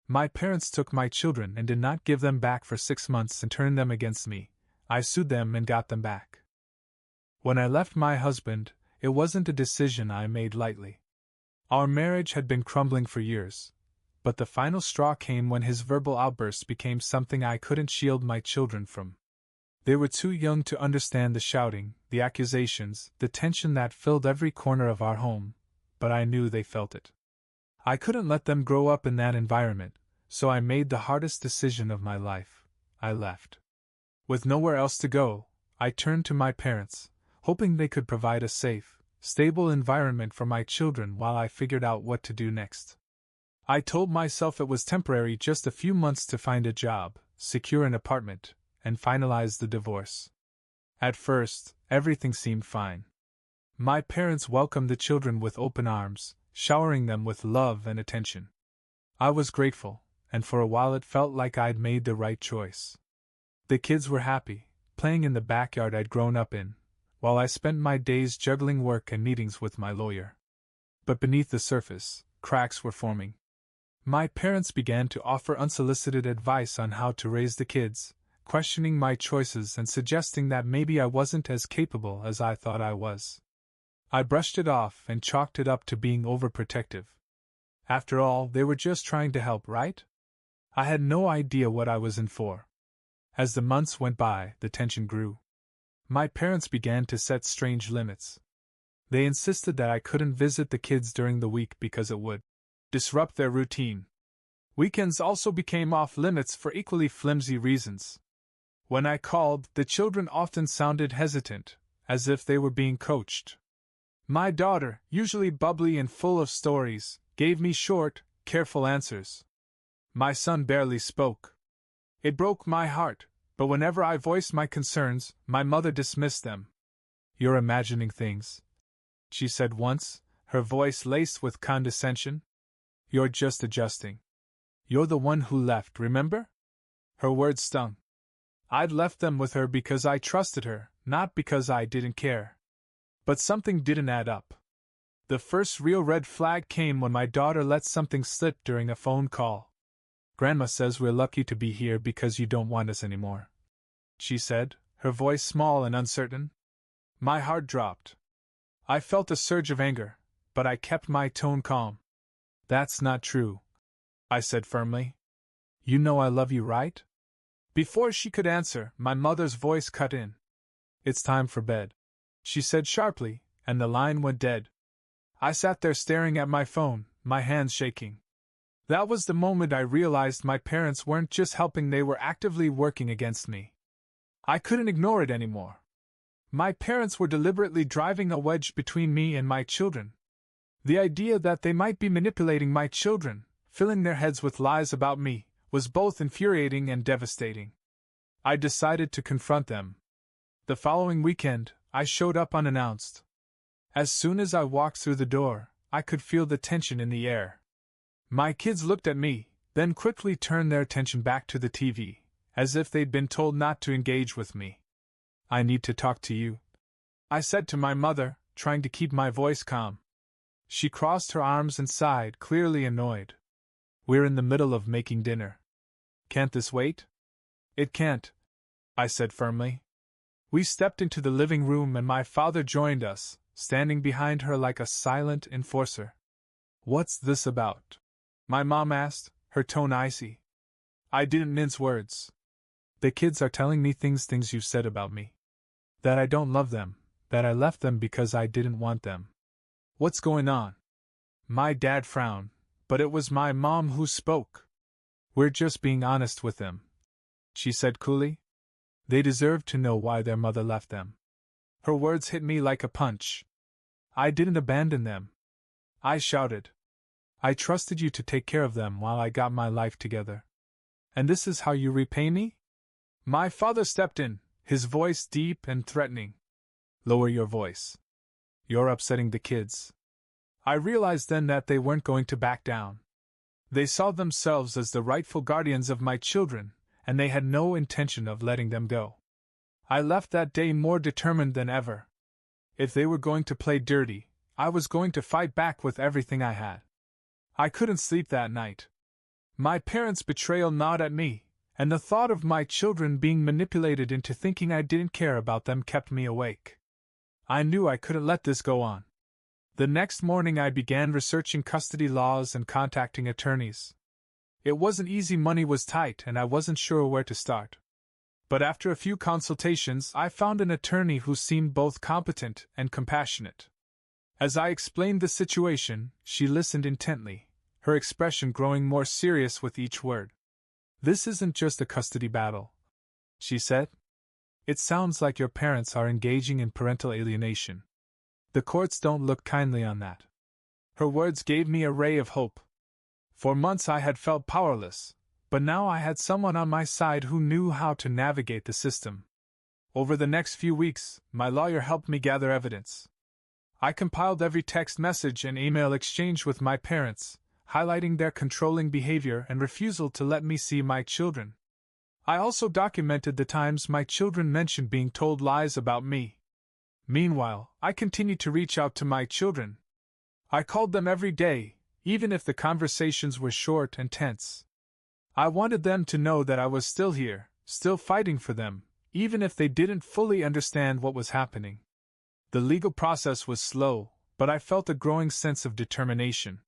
My parents took my children and did not give them back for 6 months and turned them against me. I sued them and got them back. When I left my husband, it wasn't a decision I made lightly. Our marriage had been crumbling for years, but the final straw came when his verbal outbursts became something I couldn't shield my children from. They were too young to understand the shouting, the accusations, the tension that filled every corner of our home, but I knew they felt it. I couldn't let them grow up in that environment, so I made the hardest decision of my life. I left. With nowhere else to go, I turned to my parents, hoping they could provide a safe, stable environment for my children while I figured out what to do next. I told myself it was temporary, just a few months to find a job, secure an apartment, and finalize the divorce. At first, everything seemed fine. My parents welcomed the children with open arms, showering them with love and attention. I was grateful, and for a while it felt like I'd made the right choice. The kids were happy, playing in the backyard I'd grown up in, while I spent my days juggling work and meetings with my lawyer. But beneath the surface, cracks were forming. My parents began to offer unsolicited advice on how to raise the kids, questioning my choices and suggesting that maybe I wasn't as capable as I thought I was. I brushed it off and chalked it up to being overprotective. After all, they were just trying to help, right? I had no idea what I was in for. As the months went by, the tension grew. My parents began to set strange limits. They insisted that I couldn't visit the kids during the week because it would disrupt their routine. Weekends also became off limits for equally flimsy reasons. When I called, the children often sounded hesitant, as if they were being coached. My daughter, usually bubbly and full of stories, gave me short, careful answers. My son barely spoke. It broke my heart, but whenever I voiced my concerns, my mother dismissed them. "You're imagining things," she said once, her voice laced with condescension. "You're just adjusting. You're the one who left, remember?" Her words stung. I'd left them with her because I trusted her, not because I didn't care. But something didn't add up. The first real red flag came when my daughter let something slip during a phone call. "Grandma says we're lucky to be here because you don't want us anymore," she said, her voice small and uncertain. My heart dropped. I felt a surge of anger, but I kept my tone calm. "That's not true," I said firmly. "You know I love you, right?" Before she could answer, my mother's voice cut in. "It's time for bed," she said sharply, and the line went dead. I sat there staring at my phone, my hands shaking. That was the moment I realized my parents weren't just helping, they were actively working against me. I couldn't ignore it anymore. My parents were deliberately driving a wedge between me and my children. The idea that they might be manipulating my children, filling their heads with lies about me, was both infuriating and devastating. I decided to confront them. The following weekend, I showed up unannounced. As soon as I walked through the door, I could feel the tension in the air. My kids looked at me, then quickly turned their attention back to the TV, as if they'd been told not to engage with me. "I need to talk to you," I said to my mother, trying to keep my voice calm. She crossed her arms and sighed, clearly annoyed. "We're in the middle of making dinner. Can't this wait?" "It can't," I said firmly. We stepped into the living room and my father joined us, standing behind her like a silent enforcer. "What's this about?" my mom asked, her tone icy. I didn't mince words. "The kids are telling me things you said about me. That I don't love them, that I left them because I didn't want them. What's going on?" My dad frowned, but it was my mom who spoke. "We're just being honest with them," she said coolly. "They deserve to know why their mother left them." Her words hit me like a punch. "I didn't abandon them," I shouted. "I trusted you to take care of them while I got my life together. And this is how you repay me?" My father stepped in, his voice deep and threatening. "Lower your voice. You're upsetting the kids." I realized then that they weren't going to back down. They saw themselves as the rightful guardians of my children, and they had no intention of letting them go. I left that day more determined than ever. If they were going to play dirty, I was going to fight back with everything I had. I couldn't sleep that night. My parents' betrayal gnawed at me, and the thought of my children being manipulated into thinking I didn't care about them kept me awake. I knew I couldn't let this go on. The next morning I began researching custody laws and contacting attorneys. It wasn't easy, money was tight, and I wasn't sure where to start. But after a few consultations, I found an attorney who seemed both competent and compassionate. As I explained the situation, she listened intently, her expression growing more serious with each word. "This isn't just a custody battle," she said. "It sounds like your parents are engaging in parental alienation. The courts don't look kindly on that." Her words gave me a ray of hope. For months I had felt powerless, but now I had someone on my side who knew how to navigate the system. Over the next few weeks, my lawyer helped me gather evidence. I compiled every text message and email exchange with my parents, highlighting their controlling behavior and refusal to let me see my children. I also documented the times my children mentioned being told lies about me. Meanwhile, I continued to reach out to my children. I called them every day, even if the conversations were short and tense. I wanted them to know that I was still here, still fighting for them, even if they didn't fully understand what was happening. The legal process was slow, but I felt a growing sense of determination.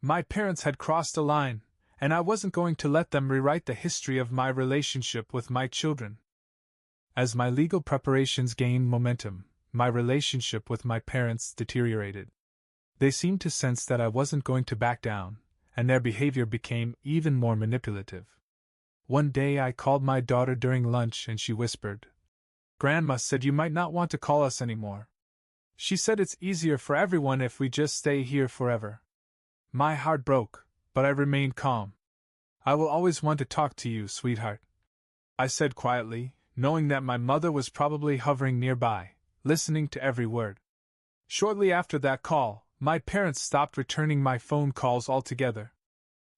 My parents had crossed a line, and I wasn't going to let them rewrite the history of my relationship with my children. As my legal preparations gained momentum, my relationship with my parents deteriorated. They seemed to sense that I wasn't going to back down, and their behavior became even more manipulative. One day I called my daughter during lunch and she whispered, "Grandma said you might not want to call us anymore. She said it's easier for everyone if we just stay here forever." My heart broke, but I remained calm. "I will always want to talk to you, sweetheart," I said quietly, knowing that my mother was probably hovering nearby, listening to every word. Shortly after that call, my parents stopped returning my phone calls altogether.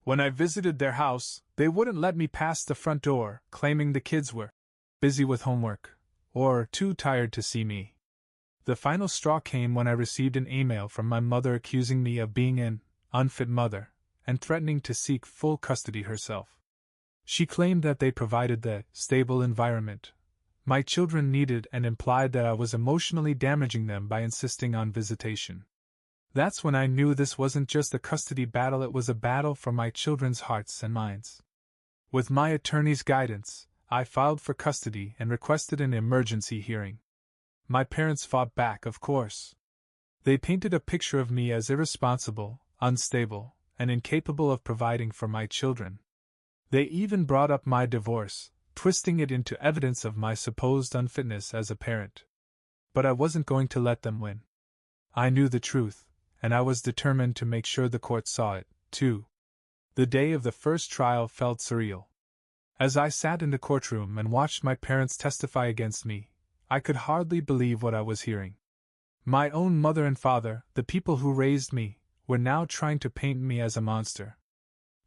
When I visited their house, they wouldn't let me pass the front door, claiming the kids were busy with homework or too tired to see me. The final straw came when I received an email from my mother accusing me of being an unfit mother and threatening to seek full custody herself. She claimed that they provided the stable environment my children needed and implied that I was emotionally damaging them by insisting on visitation. That's when I knew this wasn't just a custody battle, it was a battle for my children's hearts and minds. With my attorney's guidance, I filed for custody and requested an emergency hearing. My parents fought back, of course. They painted a picture of me as irresponsible, unstable, and incapable of providing for my children. They even brought up my divorce, twisting it into evidence of my supposed unfitness as a parent. But I wasn't going to let them win. I knew the truth, and I was determined to make sure the court saw it, too. The day of the first trial felt surreal. As I sat in the courtroom and watched my parents testify against me, I could hardly believe what I was hearing. My own mother and father, the people who raised me, were now trying to paint me as a monster.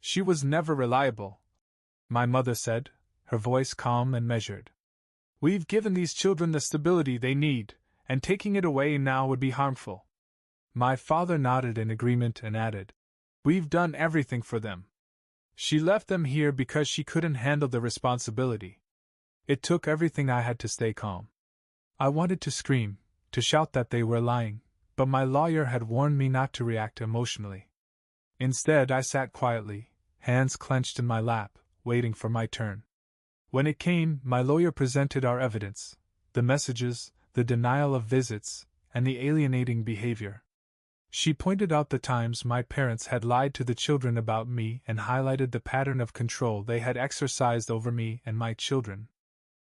"She was never reliable," my mother said, her voice calm and measured. "We've given these children the stability they need, and taking it away now would be harmful." My father nodded in agreement and added, "We've done everything for them. She left them here because she couldn't handle the responsibility." It took everything I had to stay calm. I wanted to scream, to shout that they were lying, but my lawyer had warned me not to react emotionally. Instead, I sat quietly, hands clenched in my lap, waiting for my turn. When it came, my lawyer presented our evidence: the messages, the denial of visits, and the alienating behavior. She pointed out the times my parents had lied to the children about me and highlighted the pattern of control they had exercised over me and my children.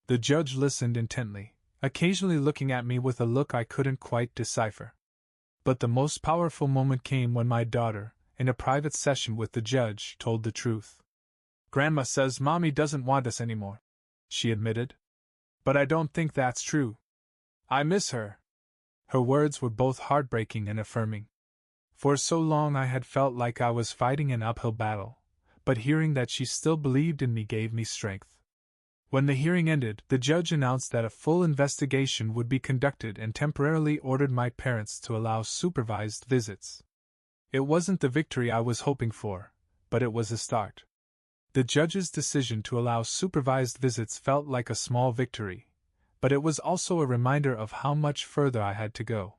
The judge listened intently, occasionally looking at me with a look I couldn't quite decipher. But the most powerful moment came when my daughter, in a private session with the judge, told the truth. "Grandma says Mommy doesn't want us anymore," she admitted. "But I don't think that's true. I miss her." Her words were both heartbreaking and affirming. For so long I had felt like I was fighting an uphill battle, but hearing that she still believed in me gave me strength. When the hearing ended, the judge announced that a full investigation would be conducted and temporarily ordered my parents to allow supervised visits. It wasn't the victory I was hoping for, but it was a start. The judge's decision to allow supervised visits felt like a small victory, but it was also a reminder of how much further I had to go.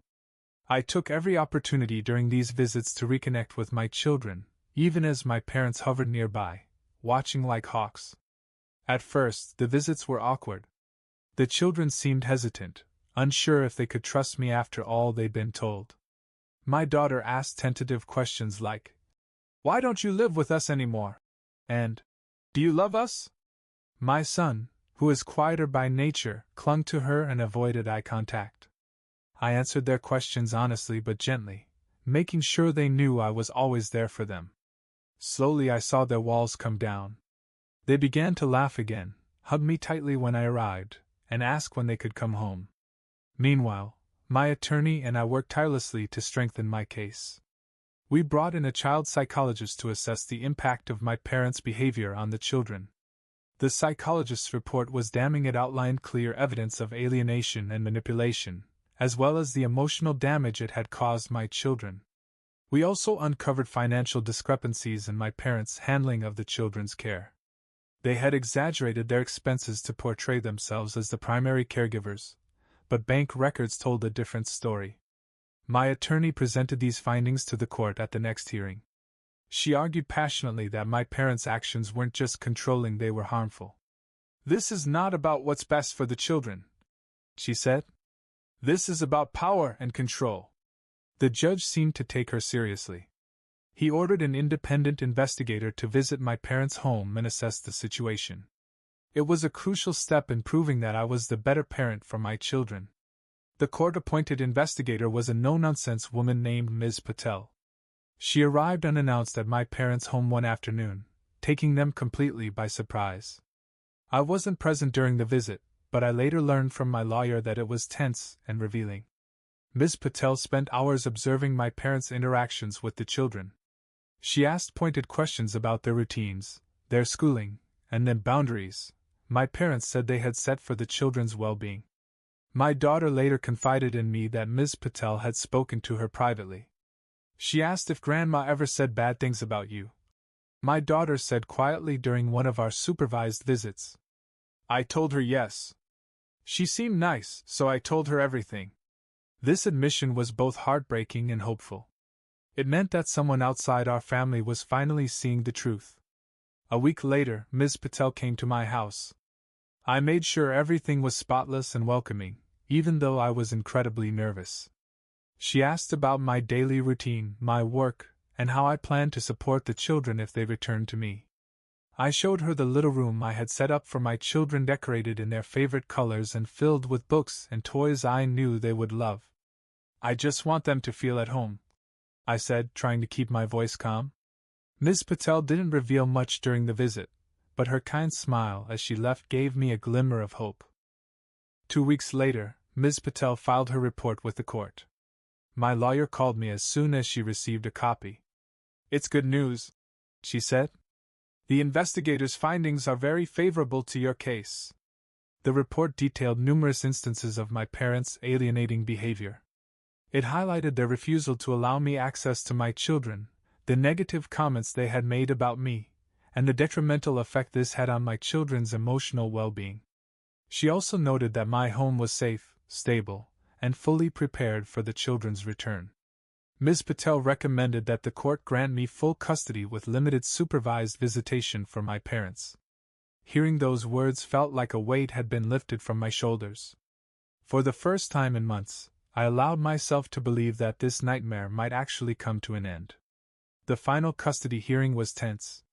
I took every opportunity during these visits to reconnect with my children, even as my parents hovered nearby, watching like hawks. At first, the visits were awkward. The children seemed hesitant, unsure if they could trust me after all they'd been told. My daughter asked tentative questions like, "Why don't you live with us anymore?" And, "Do you love us?" My son, who is quieter by nature, clung to her and avoided eye contact. I answered their questions honestly but gently, making sure they knew I was always there for them. Slowly I saw their walls come down. They began to laugh again, hugged me tightly when I arrived, and asked when they could come home. Meanwhile, my attorney and I worked tirelessly to strengthen my case. We brought in a child psychologist to assess the impact of my parents' behavior on the children. The psychologist's report was damning. It outlined clear evidence of alienation and manipulation, as well as the emotional damage it had caused my children. We also uncovered financial discrepancies in my parents' handling of the children's care. They had exaggerated their expenses to portray themselves as the primary caregivers, but bank records told a different story. My attorney presented these findings to the court at the next hearing. She argued passionately that my parents' actions weren't just controlling, they were harmful. "This is not about what's best for the children," she said. "This is about power and control." The judge seemed to take her seriously. He ordered an independent investigator to visit my parents' home and assess the situation. It was a crucial step in proving that I was the better parent for my children. The court-appointed investigator was a no-nonsense woman named Ms. Patel. She arrived unannounced at my parents' home one afternoon, taking them completely by surprise. I wasn't present during the visit, but I later learned from my lawyer that it was tense and revealing. Ms. Patel spent hours observing my parents' interactions with the children. She asked pointed questions about their routines, their schooling, and the boundaries my parents said they had set for the children's well-being. My daughter later confided in me that Ms. Patel had spoken to her privately. She asked if Grandma ever said bad things about you. My daughter said quietly during one of our supervised visits. "I told her yes. She seemed nice, so I told her everything." This admission was both heartbreaking and hopeful. It meant that someone outside our family was finally seeing the truth. A week later, Ms. Patel came to my house. I made sure everything was spotless and welcoming, even though I was incredibly nervous. She asked about my daily routine, my work, and how I planned to support the children if they returned to me. I showed her the little room I had set up for my children, decorated in their favorite colors and filled with books and toys I knew they would love. "I just want them to feel at home," I said, trying to keep my voice calm. Ms. Patel didn't reveal much during the visit, but her kind smile as she left gave me a glimmer of hope. 2 weeks later, Ms. Patel filed her report with the court. My lawyer called me as soon as she received a copy. "It's good news," she said. "The investigator's findings are very favorable to your case." The report detailed numerous instances of my parents' alienating behavior. It highlighted their refusal to allow me access to my children, the negative comments they had made about me, and the detrimental effect this had on my children's emotional well-being. She also noted that my home was safe, stable, and fully prepared for the children's return. Ms. Patel recommended that the court grant me full custody with limited supervised visitation for my parents. Hearing those words felt like a weight had been lifted from my shoulders. For the first time in months, I allowed myself to believe that this nightmare might actually come to an end. The final custody hearing was tense.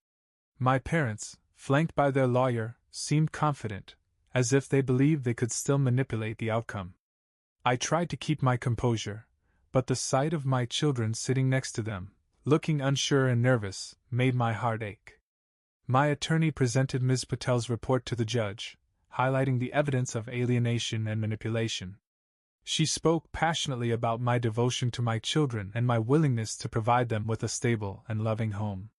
My parents, flanked by their lawyer, seemed confident, as if they believed they could still manipulate the outcome. I tried to keep my composure, but the sight of my children sitting next to them, looking unsure and nervous, made my heart ache. My attorney presented Ms. Patel's report to the judge, highlighting the evidence of alienation and manipulation. She spoke passionately about my devotion to my children and my willingness to provide them with a stable and loving home.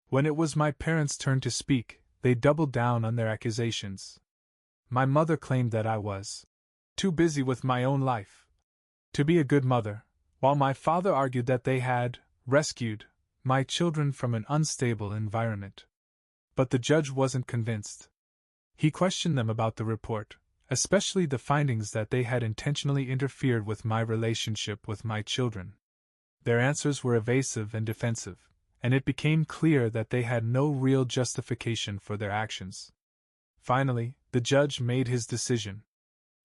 When it was my parents' turn to speak, they doubled down on their accusations. My mother claimed that I was too busy with my own life to be a good mother, while my father argued that they had rescued my children from an unstable environment. But the judge wasn't convinced. He questioned them about the report, especially the findings that they had intentionally interfered with my relationship with my children. Their answers were evasive and defensive, and it became clear that they had no real justification for their actions. Finally, the judge made his decision.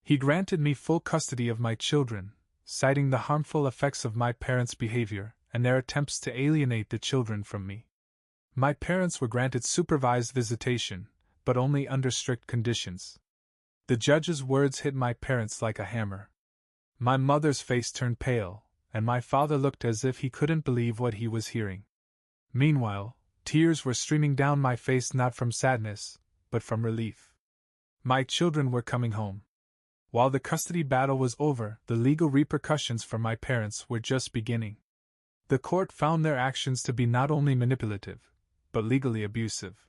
He granted me full custody of my children, citing the harmful effects of my parents' behavior and their attempts to alienate the children from me. My parents were granted supervised visitation, but only under strict conditions. The judge's words hit my parents like a hammer. My mother's face turned pale, and my father looked as if he couldn't believe what he was hearing. Meanwhile, tears were streaming down my face not from sadness, but from relief. My children were coming home. While the custody battle was over, the legal repercussions for my parents were just beginning. The court found their actions to be not only manipulative, but legally abusive.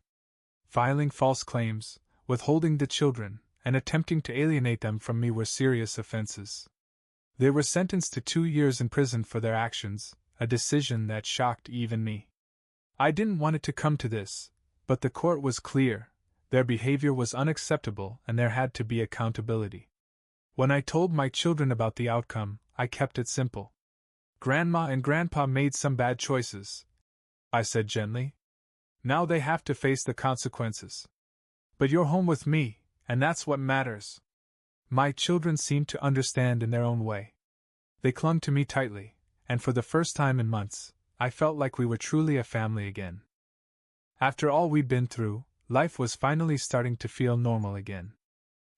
Filing false claims, withholding the children, and attempting to alienate them from me were serious offenses. They were sentenced to 2 years in prison for their actions, a decision that shocked even me. I didn't want it to come to this, but the court was clear: their behavior was unacceptable and there had to be accountability. When I told my children about the outcome, I kept it simple. "Grandma and Grandpa made some bad choices," I said gently. "Now they have to face the consequences. But you're home with me, and that's what matters." My children seemed to understand in their own way. They clung to me tightly, and for the first time in months, I felt like we were truly a family again. After all we'd been through, life was finally starting to feel normal again.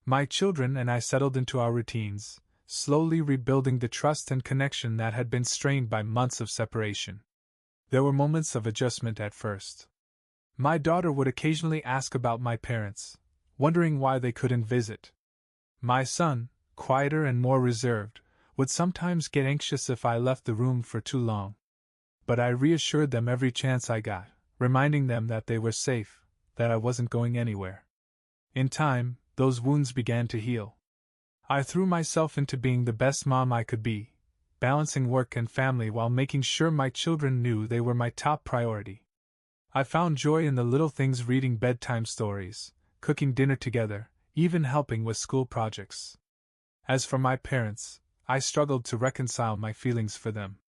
My children and I settled into our routines, slowly rebuilding the trust and connection that had been strained by months of separation. There were moments of adjustment at first. My daughter would occasionally ask about my parents, wondering why they couldn't visit. My son, quieter and more reserved, would sometimes get anxious if I left the room for too long. But I reassured them every chance I got, reminding them that they were safe, that I wasn't going anywhere. In time, those wounds began to heal. I threw myself into being the best mom I could be, balancing work and family while making sure my children knew they were my top priority. I found joy in the little things: reading bedtime stories, cooking dinner together, even helping with school projects. As for my parents, I struggled to reconcile my feelings for them.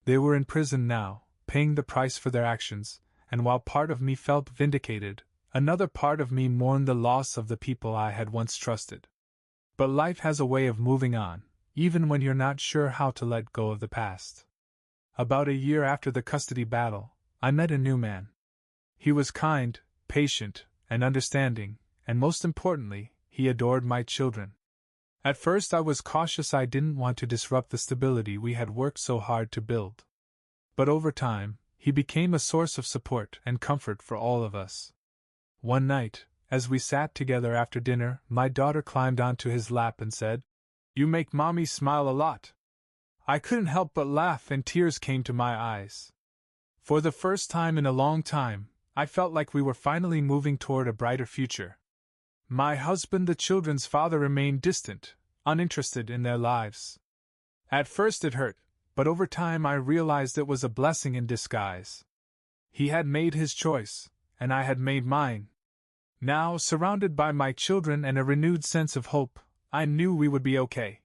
They were in prison now, paying the price for their actions, and while part of me felt vindicated, another part of me mourned the loss of the people I had once trusted. But life has a way of moving on, even when you're not sure how to let go of the past. About a year after the custody battle, I met a new man. He was kind, patient, and understanding, and most importantly, he adored my children. At first I was cautious. I didn't want to disrupt the stability we had worked so hard to build. But over time, he became a source of support and comfort for all of us. One night, as we sat together after dinner, my daughter climbed onto his lap and said, "You make Mommy smile a lot." I couldn't help but laugh, and tears came to my eyes. For the first time in a long time, I felt like we were finally moving toward a brighter future. My husband, the children's father, remained distant, uninterested in their lives. At first it hurt, but over time I realized it was a blessing in disguise. He had made his choice, and I had made mine. Now, surrounded by my children and a renewed sense of hope, I knew we would be okay.